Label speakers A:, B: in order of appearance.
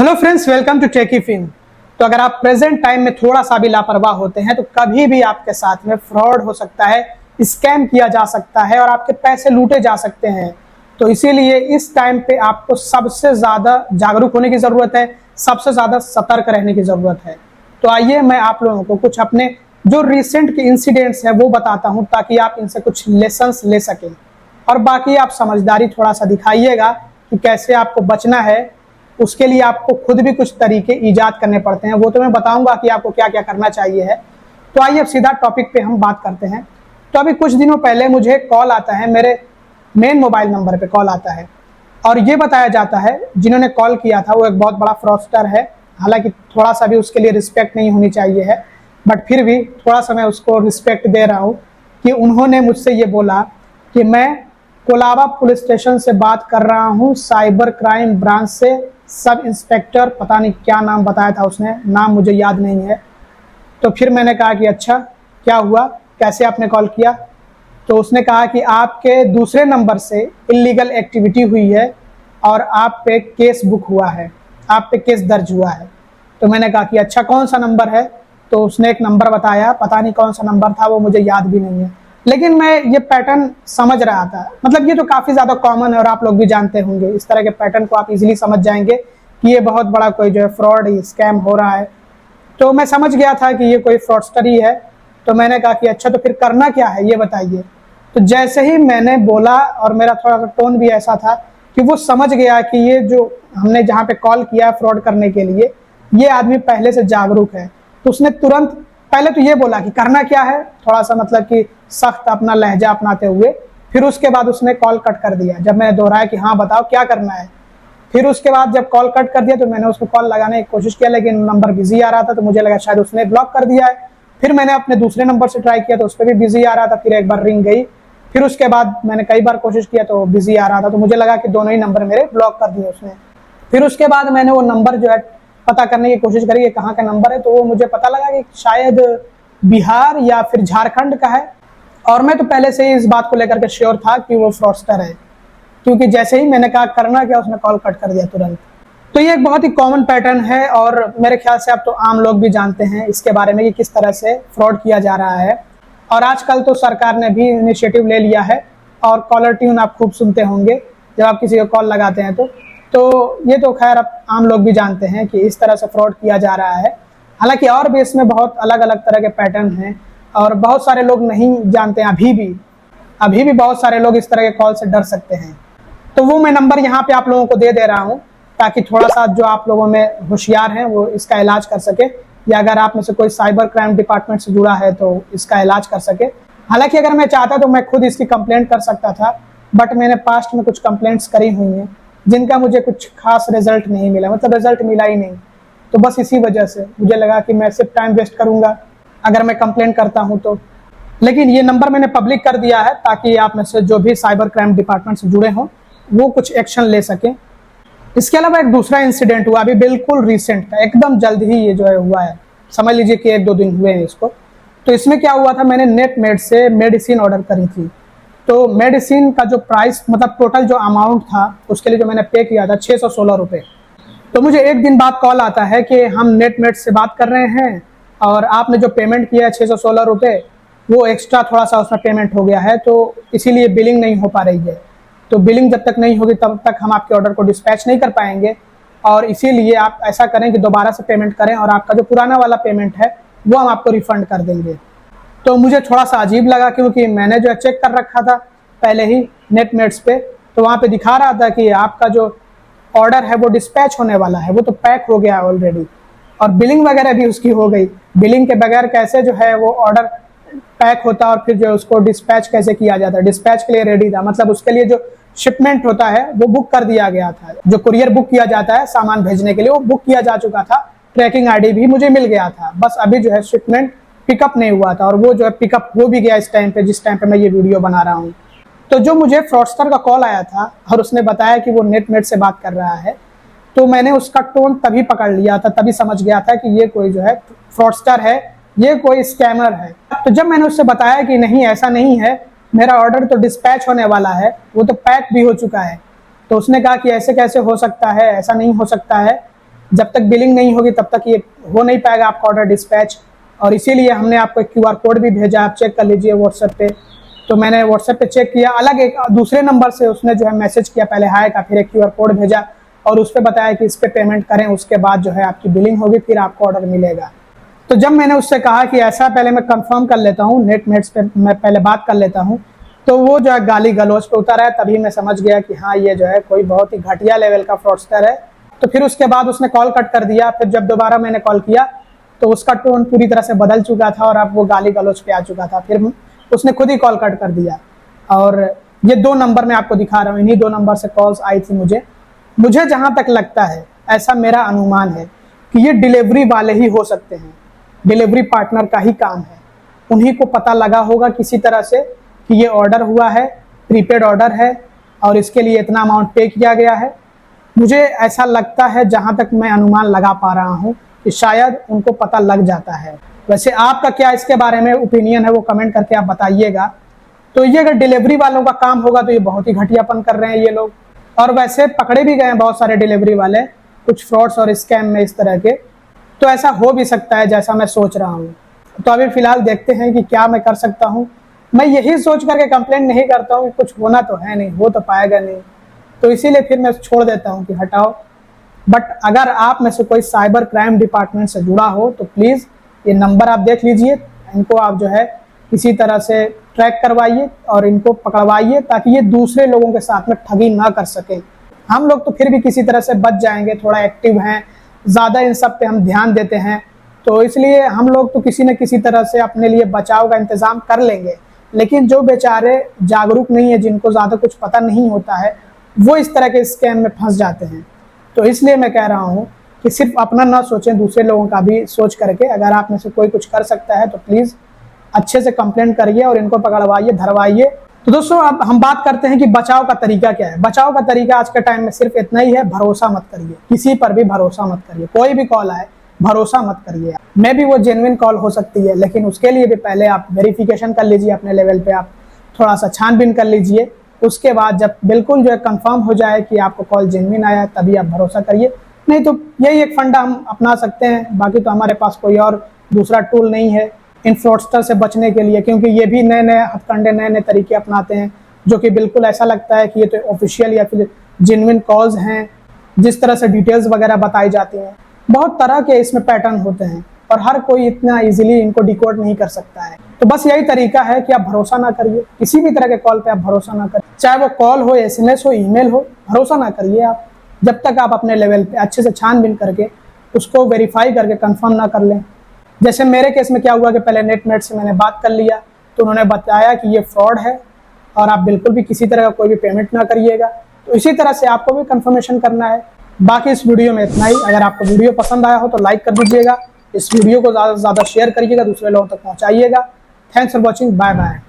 A: Hello friends, welcome to Techy Fin. तो अगर आप प्रेजेंट टाइम में थोड़ा सा भी लापरवाह होते हैं तो कभी भी आपके साथ में फ्रॉड हो सकता है, स्कैम किया जा सकता है और आपके पैसे लूटे जा सकते हैं। तो इसीलिए इस टाइम पे आपको सबसे ज्यादा जागरूक होने की जरूरत है, सबसे ज्यादा सतर्क रहने की जरूरत है। तो आइए मैं आप लोगों को कुछ अपने जो रिसेंट के इंसिडेंट्स हैं वो बताता हूं ताकि आप इनसे कुछ लेसन्स ले सकें और बाकी आप समझदारी थोड़ा सा दिखाइएगा कि कैसे आपको बचना है। उसके लिए आपको खुद भी कुछ तरीके ईजाद करने पड़ते हैं, वो तो मैं बताऊंगा कि आपको क्या क्या करना चाहिए है। तो आइए अब सीधा टॉपिक पे हम बात करते हैं। तो अभी कुछ दिनों पहले मुझे कॉल आता है, मेरे मेन मोबाइल नंबर पे कॉल आता है और ये बताया जाता है जिन्होंने कॉल किया था वो एक बहुत बड़ा फ्रॉडस्टर है। हालांकि थोड़ा सा भी उसके लिए रिस्पेक्ट नहीं होनी चाहिए है, बट फिर भी थोड़ा सा मैं उसको रिस्पेक्ट दे रहा हूँ कि उन्होंने मुझसे ये बोला कि मैं कोलाबा पुलिस स्टेशन से बात कर रहा हूँ, साइबर क्राइम ब्रांच से सब इंस्पेक्टर, पता नहीं क्या नाम बताया था उसने, नाम मुझे याद नहीं है। तो फिर मैंने कहा कि अच्छा क्या हुआ, कैसे आपने कॉल किया? तो उसने कहा कि आपके दूसरे नंबर से इलीगल एक्टिविटी हुई है और आप पे केस बुक हुआ है, आप पे केस दर्ज हुआ है। तो मैंने कहा कि अच्छा कौन सा नंबर है? तो उसने एक नंबर बताया, पता नहीं कौन सा नंबर था, वो मुझे याद भी नहीं है, लेकिन मैं ये पैटर्न समझ रहा था। मतलब ये तो काफी ज्यादा कॉमन है और आप लोग भी जानते होंगे। इस तरह के पैटर्न को आप इजीली समझ जाएंगे कि ये बहुत बड़ा कोई जो है फ्रॉड स्कैम हो रहा है। तो मैं समझ गया था कि ये कोई फ्रॉडस्टर ही है। तो मैंने कहा कि अच्छा तो फिर करना क्या है ये बताइए। तो जैसे ही मैंने बोला और मेरा थोड़ा सा टोन भी ऐसा था कि वो समझ गया कि ये जो हमने जहाँ पे कॉल किया फ्रॉड करने के लिए, ये आदमी पहले से जागरूक है। तो उसने तुरंत पहले तो ये बोला कि करना क्या है, थोड़ा सा मतलब कि सख्त अपना लहजा अपनाते हुए। फिर उसके बाद उसने कॉल कट कर दिया जब मैंने दोहराया कि हाँ बताओ क्या करना है। फिर उसके बाद जब कॉल कट कर दिया तो मैंने उसको कॉल लगाने की कोशिश किया, लेकिन नंबर बिजी आ रहा था, तो मुझे लगा शायद उसने ब्लॉक कर दिया है। फिर मैंने अपने दूसरे नंबर से ट्राई किया तो उस पर भी बिजी आ रहा था, फिर एक बार रिंग गई। फिर उसके बाद मैंने कई बार कोशिश किया तो बिजी आ रहा था, तो मुझे लगा कि दोनों ही नंबर मेरे ब्लॉक कर दिए उसने। फिर उसके बाद मैंने वो नंबर जो है पता करने की कोशिश करी कि कहाँ का नंबर है, तो वो मुझे पता लगा कि शायद बिहार या फिर झारखंड का है। और मैं तो पहले से ही इस बात को लेकर के श्योर था कि वो फ्रॉडस्टर है, क्योंकि जैसे ही मैंने कहा करना क्या, उसने कॉल कट कर दिया तुरंत। तो ये एक बहुत ही कॉमन पैटर्न है और मेरे ख्याल से अब तो आम लोग भी जानते हैं इसके बारे में कि किस तरह से फ्रॉड किया जा रहा है। और आजकल तो सरकार ने भी इनिशिएटिव ले लिया है और कॉलर ट्यून आप खूब सुनते होंगे जब आप किसी को कॉल लगाते हैं। तो ये तो खैर अब आम लोग भी जानते हैं कि इस तरह से फ्रॉड किया जा रहा है। हालांकि और भी इसमें बहुत अलग अलग तरह के पैटर्न हैं और बहुत सारे लोग नहीं जानते हैं। अभी भी बहुत सारे लोग इस तरह के कॉल से डर सकते हैं। तो वो मैं नंबर यहाँ पे आप लोगों को दे रहा हूँ ताकि थोड़ा सा जो आप लोगों में होशियार हैं वो इसका इलाज कर सके, या अगर आप में से कोई साइबर क्राइम डिपार्टमेंट से जुड़ा है तो इसका इलाज कर सके। हालांकि अगर मैं चाहता तो मैं खुद इसकी कंप्लेंट कर सकता था, बट मैंने पास्ट में कुछ कंप्लेंट्स करी हुई हैं जिनका मुझे कुछ खास रिजल्ट नहीं मिला, मतलब रिजल्ट मिला ही नहीं। तो बस इसी वजह से मुझे लगा कि मैं सिर्फ टाइम वेस्ट करूंगा अगर मैं कंप्लेंट करता हूं तो। लेकिन ये नंबर मैंने पब्लिक कर दिया है ताकि आप में से जो भी साइबर क्राइम डिपार्टमेंट से जुड़े हों वो कुछ एक्शन ले सकें। इसके अलावा एक दूसरा इंसिडेंट हुआ अभी बिल्कुल रिसेंट का, एकदम जल्द ही ये जो है हुआ है, समझ लीजिए कि 1-2 दिन हुए हैं इसको। तो इसमें क्या हुआ था, मैंने नेटमेड से मेडिसिन ऑर्डर करी थी। तो मेडिसिन का जो प्राइस, मतलब टोटल जो अमाउंट था उसके लिए जो मैंने पे किया था 616 रुपये। तो मुझे एक दिन बाद कॉल आता है कि हम नेटमेड से बात कर रहे हैं और आपने जो पेमेंट किया है 616 रुपये, वो एक्स्ट्रा थोड़ा सा उसमें पेमेंट हो गया है, तो इसीलिए बिलिंग नहीं हो पा रही है। तो बिलिंग जब तक नहीं होगी तब तक हम आपके ऑर्डर को डिस्पैच नहीं कर पाएंगे, और इसीलिए आप ऐसा करें कि दोबारा से पेमेंट करें और आपका जो पुराना वाला पेमेंट है वो हम आपको रिफंड कर देंगे। तो मुझे थोड़ा सा अजीब लगा क्योंकि मैंने जो चेक कर रखा था पहले ही नेटमेड्स पे, तो वहाँ पे दिखा रहा था कि आपका जो ऑर्डर है वो डिस्पैच होने वाला है, वो तो पैक हो गया ऑलरेडी, और बिलिंग वगैरह भी उसकी हो गई। बिलिंग के बगैर कैसे जो है वो ऑर्डर पैक होता और फिर जो उसको डिस्पैच कैसे किया जाता, डिस्पैच के लिए रेडी था, मतलब उसके लिए जो शिपमेंट होता है वो बुक कर दिया गया था। जो कुरियर बुक किया जाता है सामान भेजने के लिए वो बुक किया जा चुका था, ट्रैकिंग आईडी भी मुझे मिल गया था, बस अभी जो है शिपमेंट पिकअप नहीं हुआ था, और वो जो है पिकअप हो भी गया इस टाइम पे जिस टाइम पे मैं ये वीडियो बना रहा हूँ। तो जो मुझे फ्रॉडस्टर का कॉल आया था और उसने बताया कि वो नेटमेड से बात कर रहा है, तो मैंने उसका टोन तभी पकड़ लिया था, तभी समझ गया था कि ये कोई जो है फ्रॉडस्टर है, ये कोई स्कैमर है। तो जब मैंने उससे बताया कि नहीं ऐसा नहीं है, मेरा ऑर्डर तो डिस्पैच होने वाला है, वो तो पैक भी हो चुका है, तो उसने कहा कि ऐसे कैसे हो सकता है, ऐसा नहीं हो सकता है, जब तक बिलिंग नहीं होगी तब तक ये हो नहीं पाएगा आपका ऑर्डर डिस्पैच। और इसीलिए हमने आपको एक QR कोड भी भेजा, आप चेक कर लीजिए व्हाट्सएप पे। तो मैंने व्हाट्सएप पे चेक किया, अलग एक दूसरे नंबर से उसने जो है मैसेज किया, पहले हाय का, फिर एक QR कोड भेजा और उस पर बताया कि इस पर पेमेंट करें, उसके बाद जो है आपकी बिलिंग होगी, फिर आपको ऑर्डर मिलेगा। तो जब मैंने उससे कहा कि ऐसा पहले मैं कंफर्म कर लेता हूँ, नेट्स पे मैं पहले बात कर लेता हूँ, तो वो जो है गाली गलौज पे उतर है। तभी मैं समझ गया कि हाँ ये जो है कोई बहुत ही घटिया लेवल का फ्रॉडस्टर है। तो फिर उसके बाद उसने कॉल कट कर दिया। फिर जब दोबारा मैंने कॉल किया तो उसका टोन पूरी तरह से बदल चुका था और अब वो गाली गलौज पे आ चुका था। फिर उसने खुद ही कॉल कट कर दिया। और ये 2 नंबर मैं आपको दिखा रहा हूँ, इन्हीं 2 नंबर से कॉल्स आई थी मुझे जहां तक लगता है, ऐसा मेरा अनुमान है कि ये डिलीवरी वाले ही हो सकते हैं, डिलीवरी पार्टनर का ही काम है। उन्हीं को पता लगा होगा किसी तरह से कि ये ऑर्डर हुआ है, प्रीपेड ऑर्डर है और इसके लिए इतना अमाउंट पे किया गया है। मुझे ऐसा लगता है, जहां तक मैं अनुमान लगा पा रहा हूं, कि शायद उनको पता लग जाता है। वैसे आपका क्या इसके बारे में ओपिनियन है वो कमेंट करके आप बताइएगा। तो ये अगर डिलीवरी वालों का काम होगा तो ये बहुत ही घटियापन कर रहे हैं ये लोग। और वैसे पकड़े भी गए हैं बहुत सारे डिलीवरी वाले कुछ फ्रॉड्स और स्कैम में इस तरह के। तो ऐसा हो भी सकता है जैसा मैं सोच रहा हूँ। तो अभी फिलहाल देखते हैं कि क्या मैं कर सकता हूँ। मैं यही सोच करके कंप्लेंट नहीं करता हूँ कि कुछ होना तो है नहीं, हो तो पाएगा नहीं, तो इसीलिए फिर मैं छोड़ देता हूँ कि हटाओ। बट अगर आप में से कोई साइबर क्राइम डिपार्टमेंट से जुड़ा हो तो प्लीज़ ये नंबर आप देख लीजिए, इनको आप जो है किसी तरह से ट्रैक करवाइए और इनको पकड़वाइए ताकि ये दूसरे लोगों के साथ में ठगी ना कर सके। हम लोग तो फिर भी किसी तरह से बच जाएंगे, थोड़ा एक्टिव हैं, ज़्यादा इन सब पे हम ध्यान देते हैं, तो इसलिए हम लोग तो किसी न किसी तरह से अपने लिए बचाव का इंतज़ाम कर लेंगे। लेकिन जो बेचारे जागरूक नहीं है, जिनको ज़्यादा कुछ पता नहीं होता है, वो इस तरह के स्कैम में फंस जाते हैं। तो इसलिए मैं कह रहा हूँ कि सिर्फ अपना ना सोचें, दूसरे लोगों का भी सोच करके अगर आप में से कोई कुछ कर सकता है तो प्लीज़ अच्छे से कंप्लेंट करिए और इनको पकड़वाइए, धरवाइए। तो दोस्तों अब हम बात करते हैं कि बचाव का तरीका क्या है। बचाव का तरीका आज के टाइम में सिर्फ इतना ही है, भरोसा मत करिए, किसी पर भी भरोसा मत करिए। कोई भी कॉल आए भरोसा मत करिए। मे भी वो जेन्युइन कॉल हो सकती है, लेकिन उसके लिए भी पहले आप वेरिफिकेशन कर लीजिए अपने लेवल पे, आप थोड़ा सा छानबीन कर लीजिए। उसके बाद जब बिल्कुल जो है कंफर्म हो जाए कि आपको कॉल जेन्युइन आया तभी आप भरोसा करिए। नहीं तो यही एक फंडा हम अपना सकते हैं, बाकी तो हमारे पास कोई और दूसरा टूल नहीं है इन फ्रॉडस्टर से बचने के लिए, क्योंकि ये भी नए नए हथकंडे, नए नए तरीके अपनाते हैं जो कि बिल्कुल ऐसा लगता है कि ये तो ऑफिशियल या फिर जेन्युइन कॉल्स हैं। जिस तरह से डिटेल्स वगैरह बताई जाती हैं, बहुत तरह के इसमें पैटर्न होते हैं और हर कोई इतना इजीली इनको डिकोड नहीं कर सकता है। तो बस यही तरीका है कि आप भरोसा ना करिए, किसी भी तरह के कॉल पे आप भरोसा ना करिए, चाहे वो कॉल हो, SMS हो, ईमेल हो, भरोसा ना करिए आप जब तक आप अपने लेवल पे अच्छे से छानबीन करके उसको वेरीफाई करके कंफर्म ना कर लें। जैसे मेरे केस में क्या हुआ कि पहले नेट से मैंने बात कर लिया तो उन्होंने बताया कि ये फ्रॉड है और आप बिल्कुल भी किसी तरह का कोई भी पेमेंट ना करिएगा। तो इसी तरह से आपको भी कंफर्मेशन करना है। बाकी इस वीडियो में इतना ही। अगर आपको वीडियो पसंद आया हो तो लाइक कर दीजिएगा, इस वीडियो को ज़्यादा से ज़्यादा शेयर करिएगा, दूसरे लोगों तक पहुँचाइएगा। Thanks for watching, bye bye.